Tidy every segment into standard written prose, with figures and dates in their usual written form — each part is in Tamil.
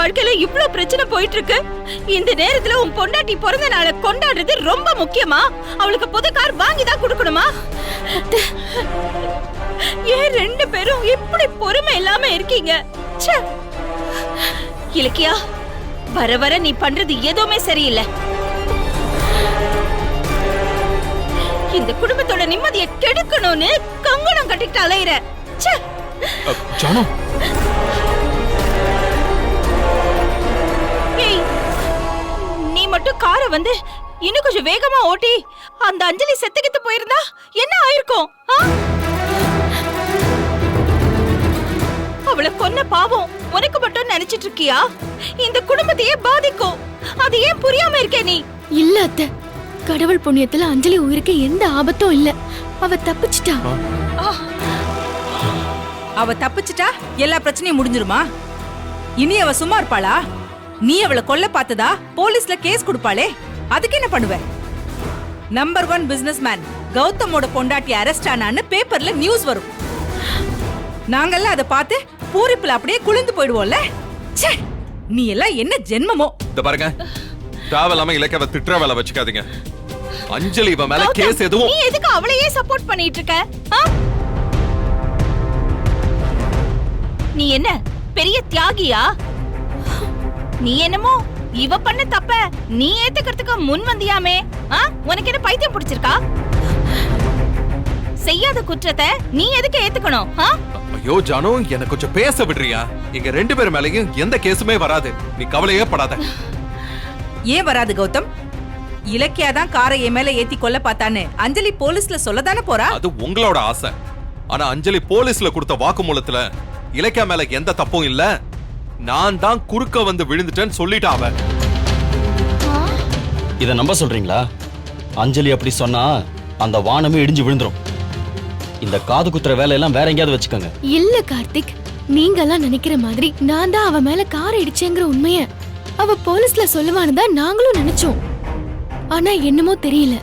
வாழ்க்கையில இவ்ளோ பிரச்சனை போயிட்டு இருக்கு. இந்த நேரத்துல உன் பொண்டாட்டி பிறந்த நாளை கொண்டாடுறது ரொம்ப முக்கியமா? அவளுக்கு புது கார் வாங்கி தான் கொடுக்கணுமா? ஏன் ரெண்டு பேரும் இப்படி பொறுமை இல்லாம இருக்கீங்க? இலக்கியா, வர வர நீ பண்றது எதுவுமே சரியில்லை. இந்த குடும்பத்தோட நிம்மதியை கெடுக்கணும்னு கங்கணம் கட்டிட்டு அலையிற. நீ மட்டும் காரை வந்து இன்னும் கொஞ்சம் வேகமா ஓட்டி அந்த அஞ்சலி செத்துக்கிட்டு போயிருந்தா என்ன ஆயிருக்கும்? அவளை கொன்ன பாவம் உனக்கு மட்டும் நினைச்சிட்டு இருக்கியா? இந்த குடும்பத்தையே பாதிக்கும். அது ஏன் புரியாம இருக்க நீ? இல்ல அத்தை, கடவுள் புண்ணியத்துல அஞ்சலி உயிருக்கு எந்த ஆபத்தும் இல்ல. அவ தப்பிச்சிட்டா. அவ தப்பிச்சிட்டா எல்லா பிரச்சனையும் முடிஞ்சிருமா? இனி அவ சும்மா இருப்பாளா? நீ அவளை கொல்ல பார்த்ததா போலீஸ்ல கேஸ் கொடுப்பாளே, அதுக்கு என்ன பண்ணுவ? நம்பர் 1 பிசினஸ்மேன் கௌதமோட பொண்டாட்டி அரெஸ்ட் ஆனான்னு பேப்பர்ல நியூஸ் வரும். நாங்கெல்லாம் அதை பார்த்து பூரிப்புல அப்படியே குளிந்து போயிடுவோம்ல. நீ எல்லாம் என்ன ஜென்மமோ? பாருங்க, தேவையில்லாம இலக்கியாவை திட்டுற வேலை வச்சுக்காதீங்க. அஞ்சலி இவ மேல கேஸ் எதுவும். நீ எதுக்கு அவளையே சப்போர்ட் பண்ணிட்டு இருக்க? நீ என்ன பெரிய தியாகியா? நீ என்னமோ இவ பண்ண தப்ப நீ ஏத்துக்கிறதுக்கு முன் வந்தியாமே. உனக்கு என்ன பைத்தியம் பிடிச்சிருக்கா? செய்யாத குற்றத்தை நீ எதுக்கு ஏத்துக்கணும்? ஐயோ ஜானு, எனக்கு கொஞ்சம் பேச விடுறியா? இங்க ரெண்டு பேர் மேலயும் எந்த கேஸுமே வராது, நீ கவலையே படாத. ஏன் வராது கௌதம்? இலக்கியா தான் காரை என் மேல ஏத்தி கொல்ல பார்த்தான்னு அஞ்சலி போலீஸ்ல சொல்லதானே போறா? அது உங்களோட ஆசை. ஆனா அஞ்சலி போலீஸ்ல கொடுத்த வாக்குமூலத்துல இலக்கியா மேல எந்த தப்பும் இல்ல, நான் தான் குறுக்க வந்து விழுந்துட்டேன்னு சொல்லிட்டா அவ. இத நம்ப சொல்றீங்களா? அஞ்சலி அப்படி சொன்னா அந்த வானமே இடிஞ்சு விழுந்துரும். இந்த காது குத்துற வேலையெல்லாம் வேற எங்கேயாவது வச்சுக்கோங்க. இல்ல கார்த்திக், நீங்க எல்லாம் நினைக்கிற மாதிரி நான் தான் அவ மேல கார் இடிச்சேங்கிற உண்மைய அவ போலீஸ்ல சொல்லுவான்னு தான் நாங்களும் நினைச்சோம். ஆனா என்னமோ தெரியல,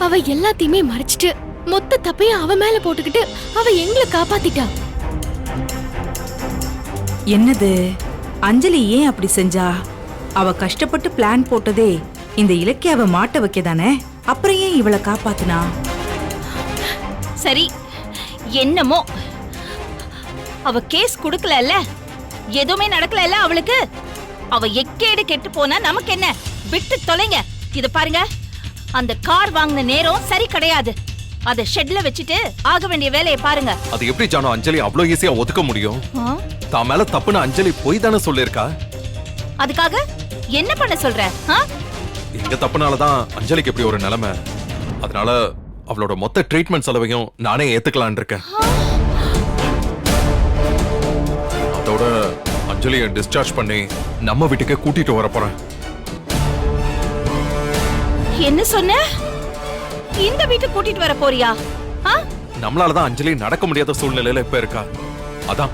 அவ எல்லாத்தையுமே மறைச்சிட்டு மொத்த தப்பையும் அவ மேல போட்டுக்கிட்டு அவ எங்களை காப்பாத்திட்டா. என்னது அஞ்சலி ஏன் அப்படி செஞ்சா? அவ கஷ்டப்பட்டு பிளான் போட்டதே இந்த இலக்கியாவை மாட்ட வைக்கதானே. அப்புறம் ஏன் இவளை காப்பாத்தினா? சரி, என்னமோ அவ கேஸ் குடுக்கல, எதுவுமே நடக்கல அவளுக்கு. அவ எக்கேடு கெட்டு போனா நமக்கு என்ன? விட்டு தொலைங்க. இத பாருங்க, அந்த கார் வாங்கின நேரம் சரி கிடையாது. அத ஷெட்ல வச்சிட்டு ஆக வேண்டிய வேலையை பாருங்க. அது எப்படி ஜானு அஞ்சலி அவ்வளவு ஈஸியா ஒதுக்க முடியும்? தான் மேல தப்புன்னு அஞ்சலி போய் தானே சொல்லிருக்கா. அதுக்காக என்ன பண்ண சொல்ற? எங்க தப்புனாலதான் அஞ்சலிக்கு இப்படி ஒரு நிலைமை. அதனால அவளோட மொத்த ட்ரீட்மெண்ட் செலவையும் நானே ஏத்துக்கலான் இருக்கேன். அதோட அஞ்சலியை டிஸ்சார்ஜ் பண்ணி நம்ம வீட்டுக்கு கூட்டிட்டு வர போறேன். என்ன சொன்ன? இந்த வீட்டுக்கு கூட்டிட்டு வர போறியா? நம்மளாலதான் அஞ்சலி நடக்க முடியாத சூழ்நிலையில இப்ப இருக்கா. அதான்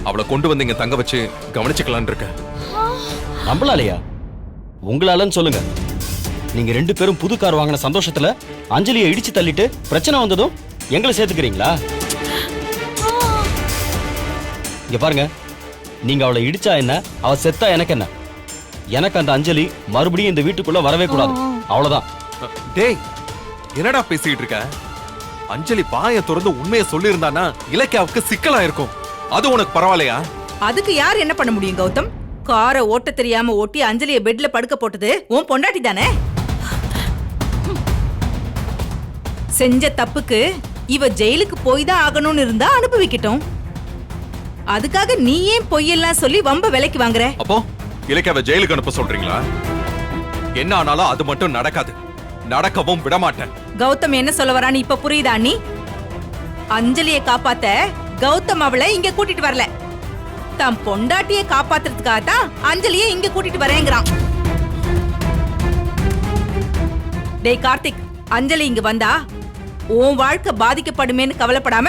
அவளை கொண்டு வந்து இங்க தங்க வச்சு கவனிச்சுக்கலான் இருக்கேன். நம்மளாலயா? உங்களாலன்னு சொல்லுங்க. நீங்க ரெண்டு பேரும் புது கார் வாங்கின சந்தோஷத்துல அஞ்சலியை இடிச்சு தள்ளிட்டு பிரச்சனை வந்ததும் எங்களை சேர்த்துக்கிறீங்களா? இங்க பாருங்க, நீங்க அவளை இடிச்சா என்ன, அவ செத்தா எனக்கு என்ன? எனக்கு அந்த அஞ்சலி மறுபடியும் இந்த வீட்டுக்குள்ள வரவே கூடாது, அவ்வளவுதான். டேய், என்னடா பேசிட்டு இருக்க? அஞ்சலி பாய திறந்து உண்மையை சொல்லி இருந்தானா இலக்கியாவுக்கு சிக்கலா இருக்கும். அது உனக்கு பரவாயில்லையா? அதுக்கு யார் என்ன பண்ண முடியும் கௌதம்? காரை ஓட்ட தெரியாம ஓட்டி அஞ்சலியை பெட்ல படுக்க போட்டது உன் பொண்டாட்டி தானே. செஞ்ச தப்புக்கு இவ ஜெயிலுக்கு போய் தான் ஆகணும்னு இருந்தா அனுபவிக்கட்டும். அதுக்காக நீ ஏன் பொய்யெல்லாம் சொல்லி வம்ப விலைக்கு வாங்குற? அப்போ இலக்கியாவை ஜெயிலுக்கு அனுப்ப சொல்றீங்களா? என்ன ஆனாலும் அது மட்டும் நடக்காது, நடக்கவும் விட மாட்டேன். கௌதம் என்ன சொல்ல வரான்னு இப்ப புரியுதா? நீ அஞ்சலியை காப்பாத்த கௌதம் அவளை இங்க கூட்டிட்டு வரல, தம் பொண்டாட்டியை காப்பாத்துறதுக்காக தான் அஞ்சலியை இங்க கூட்டிட்டு வரேங்கிறான். டேய் கார்த்திக், அஞ்சலி இங்க வந்தா உன் வாழ்க்கை பாதிக்கப்படுமேன்னு கவலைப்படாம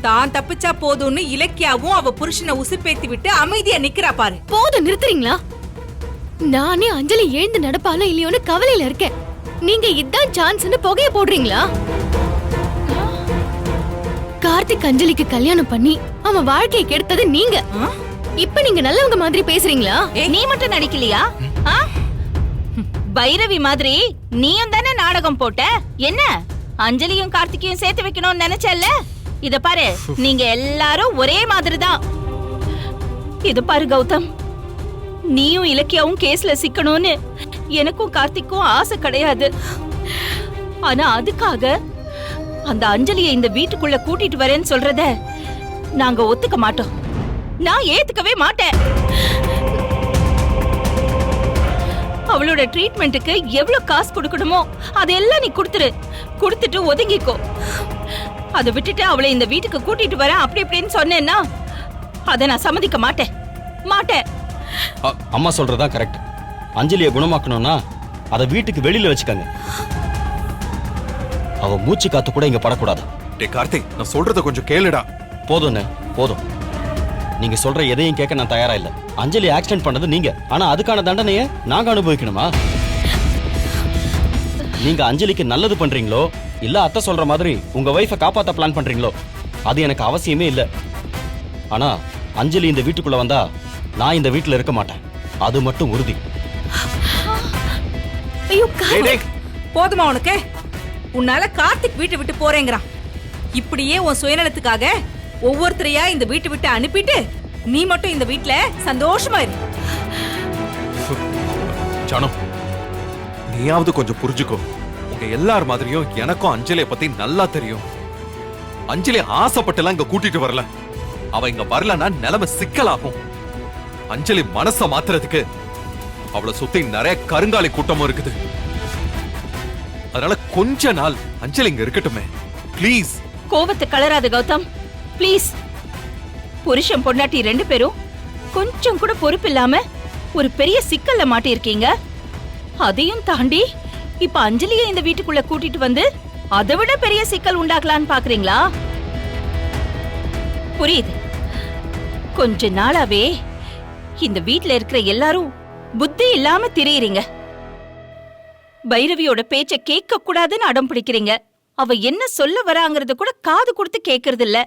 தான் தப்பிச்சா போதும்னு இலக்கியாவும் அவ புருஷனை உசுப்பேத்தி விட்டு அமைதியா நிக்கிறா பாரு. போதும், நிறுத்துறீங்களா? நானே அஞ்சலி எழுந்து நடப்பாலும் இல்லையோன்னு கவலையில இருக்கேன். நீங்க இதான் சான்ஸ்னு புகைய போடுறீங்களா? கார்த்திக் அஞ்சலிக்கு கல்யாணம் பண்ணி அவன் வாழ்க்கையை கெடுத்தது நீங்க. இப்ப நீங்க நல்லவங்க மாதிரி பேசுறீங்களா? நீ மட்டும் நடிக்கலையா? ஆ? பைரவி மாதிரி நீயும் தானே நாடகம் போட்ட. என்ன அஞ்சலியும் கார்த்திகையும் சேர்த்து வைக்கணும்னு நினைச்சல்ல? இத பாரு, நீங்க எல்லாரும் ஒரே மாதிரி தான். இத பாரு கௌதம், நீயும் இலக்கியாவும் கேஸ்ல சிக்கணும்னு எனக்கும் கார்த்திக்கும் ஆசை கிடையாது. ஆனா அதுக்காக அந்த அஞ்சலியை இந்த வீட்டுக்குள்ள கூட்டிட்டு வரேன்னு சொல்றத நாங்க ஒத்துக்க மாட்டோம். நான் ஏத்துக்கவே மாட்டேன். அவளோட ட்ரீட்மெண்ட்டுக்கு எவ்வளவு காசு கொடுக்கணுமோ அதெல்லாம் நீ கொடுத்துட்டு ஒதுங்கிக்கோ. அதை விட்டுட்டு அவளை இந்த வீட்டுக்கு கூட்டிட்டு வரேன் அப்படி இப்படின்னு சொன்னேன்னா அதை நான் சம்மதிக்க மாட்டேன். அம்மா சொல்றதா கரெக்ட். அஞ்சலியை குணமாக்கணும்னா அதை வீட்டுக்கு வெளியில வச்சுக்கங்க. அவ மூச்சு காத்து கூட இங்க படக்கூடாது. டே கார்த்திக், நான் சொல்றத கொஞ்சம் கேளுடா. போதும்ண்ணே, போதும். நீங்க சொல்ற எதையும் கேட்க நான் தயாரா இல்ல. அஞ்சலி ஆக்சிடென்ட் பண்ணது நீங்க, ஆனா அதுக்கான தண்டனையை நாங்க அனுபவிக்கணுமா? நீங்க அஞ்சலிக்கு நல்லது பண்றீங்களோ இல்ல அத்தை சொல்ற மாதிரி உங்க வைஃபை காப்பாத்த பிளான் பண்றீங்களோ அது எனக்கு அவசியமே இல்ல. ஆனா அஞ்சலி இந்த வீட்டுக்குள்ள வந்தா நான் இந்த வீட்டுல இருக்க மாட்டேன். அது மட்டும் உறுதி. ஐயோ போதுமா உனக்கு? உன்னால கார்த்திக் வீட்டை விட்டு போறேங்கிறான். இப்படியே உன் சுயநலத்துக்காக ஒவ்வொருத்தரையா இந்த வீட்டை விட்டு அனுப்பிட்டு நீ மட்டும் இந்த வீட்டுல சந்தோஷமா இரு. ஜானு, நீயாவது கொஞ்சம் புரிஞ்சுக்கோ. உங்க எல்லார் மாதிரியும் எனக்கும் அஞ்சலியை பத்தி நல்லா தெரியும். அஞ்சலி ஆசைப்பட்டுலாம் இங்க கூட்டிட்டு வரல. அவ இங்க வரலன்னா நிலைமை சிக்கலாகும். அஞ்சலி மனச மாத்துறதுக்கு அவளை சுத்தி நிறைய கருங்காலி கூட்டமும் இருக்குது. அதனால கொஞ்ச நாள் அஞ்சலி இங்க இருக்கட்டுமே, ப்ளீஸ். கோபத்தை கலராத கௌதம், ப்ளீஸ். புருஷன் பொண்டாட்டி 2 பேரும் கொஞ்சம் கூட பொறுப்பு இல்லாம ஒரு பெரிய சிக்கல்ல மாட்டிருக்கீங்க. அதையும் தாண்டி இப்ப அஞ்சலியை இந்த வீட்டுக்குள்ள கூட்டிட்டு வந்து அதை விட பெரிய சிக்கல் உண்டாக்கலான்னு பாக்குறீங்களா? புரியுது. கொஞ்ச நாளாவே இந்த வீட்டுல இருக்கிற எல்லாரும் புத்தி இல்லாம திரியுறீங்க. பைரவியோட பேச்ச கேட்க கூடாதுன்னு அடம் பிடிக்கிறீங்க. அவ என்ன சொல்ல வராங்கறத கூட காது கொடுத்து கேக்குறது இல்ல.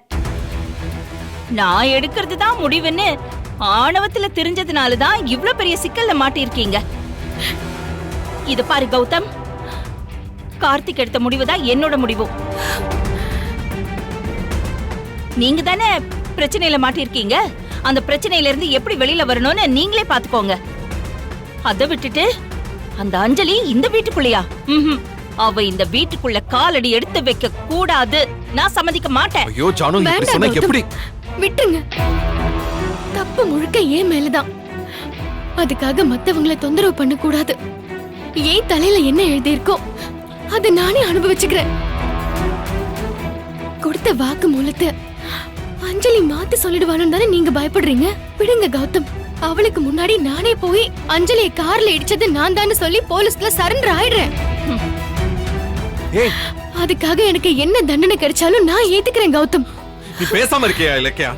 நான் எடுக்கிறது தான் முடிவுன்னு ஆணவத்துல தெரிஞ்சதுனாலதான் இவ்ளோ பெரிய சிக்கல்ல மாட்டிருக்கீங்க. இது பாரு கௌதம், கார்த்திக் எடுத்த முடிவுதான் என்னோட முடிவும். நீங்க தானே பிரச்சனையில மாட்டிருக்கீங்க. அந்த பிரச்சனையில இருந்து எப்படி வெளியில வரணும்னு நீங்களே பாத்துக்கோங்க. அதை விட்டுட்டு அந்த அஞ்சலி இந்த வீட்டுக்குள்ளயா? அவ இந்த வீட்டுக்குள்ள காலடி எடுத்து வைக்க கூடாது. நான் சம்மதிக்க மாட்டேன். ஐயோ ஜானு, இப்படி சொன்னா எப்படி? விட்டுருங்க. தப்பு முழுக்க ஏன் மேலதான். அதுக்காக மத்தவங்கள தொந்தரவு பண்ண கூடாது. ஏன் தலையில என்ன எழுதியிருக்கோ அதை நானே அனுபவிச்சுக்கிறேன். கொடுத்த வாக்கு மூலத்தை அஞ்சலி மாத்தி சொல்லிடுவான்னு தானே நீங்க பயப்படுறீங்க. விடுங்க கௌதம், அவளுக்கு முன்னாடி நானே போய் அஞ்சலியை கார்ல இடிச்சது நான் தான் சொல்லி போலீஸ்ல சரண்டர் ஆயிடுறேன். அதுக்காக எனக்கு என்ன தண்டனை கிடைச்சாலும் நான் ஏத்துக்கிறேன் கௌதம். நீ பேசாம இருக்கியா இலக்கியா?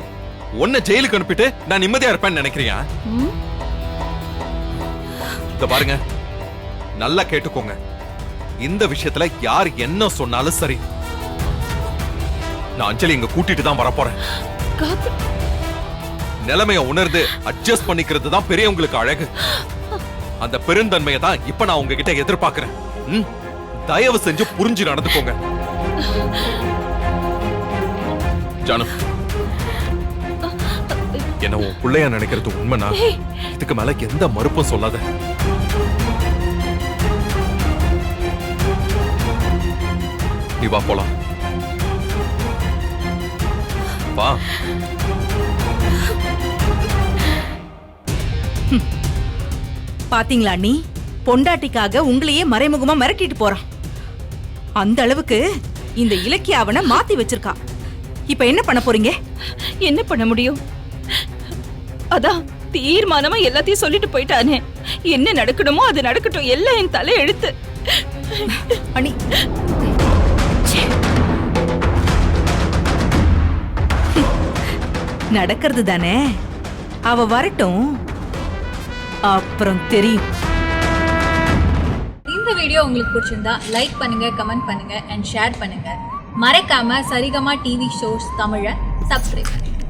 உன்னை ஜெயிலுக்கு அனுப்பிட்டு நான் நிம்மதியா இருப்பேன்னு நினைக்கிறியா? இத பாருங்க, நல்லா கேட்டுக்கோங்க. இந்த விஷயத்துல யார் என்ன சொன்னாலும் சரி, நான் அஞ்சலி இங்க கூட்டிட்டு தான் வரப்போறேன். நிலைமைய உணர்ந்து அட்ஜஸ்ட் பண்ணிக்கிறது தான் பெரியவங்களுக்கு அழகு. அந்த பெருந்தன்மையை தான் இப்ப நான் உங்ககிட்ட எதிர்பார்க்கிறேன். தயவு செஞ்சு புரிஞ்சு நடந்துக்கோங்க. ஜானு, என்ன உன் பிள்ளையா நினைக்கிறது உண்மைனா இதுக்கு மேல எந்த மறுப்பும் சொல்லாத. நீ வா போலாம். வா. பாத்தீங்களா, நீ பொண்டாட்டிக்காக உங்களையே மறைமுகமா மிரட்டிட்டு போறான். அந்த அளவுக்கு இந்த இலக்கியாவனை மாத்தி வச்சிருக்கா. இப்ப என்ன பண்ண போறீங்க? என்ன பண்ண முடியும்? அதான் தீர்மானமா எல்லாத்தையும் சொல்லிட்டு போயிட்டானே. என்ன நடக்கணுமோ அது நடக்கட்டும். எல்லாம் என் தலை எழுத்து. அனி, நடக்கிறது தானே. அவ வரட்டும், அப்புறம் தெரியும். இந்த வீடியோ உங்களுக்கு பிடிச்சிருந்தா லைக் பண்ணுங்க, கமெண்ட் பண்ணுங்க அண்ட் ஷேர் பண்ணுங்க. மறக்காம சரிகமா டிவி ஷோஸ் தமிழை சப்ஸ்கிரைப் பண்ணுங்க.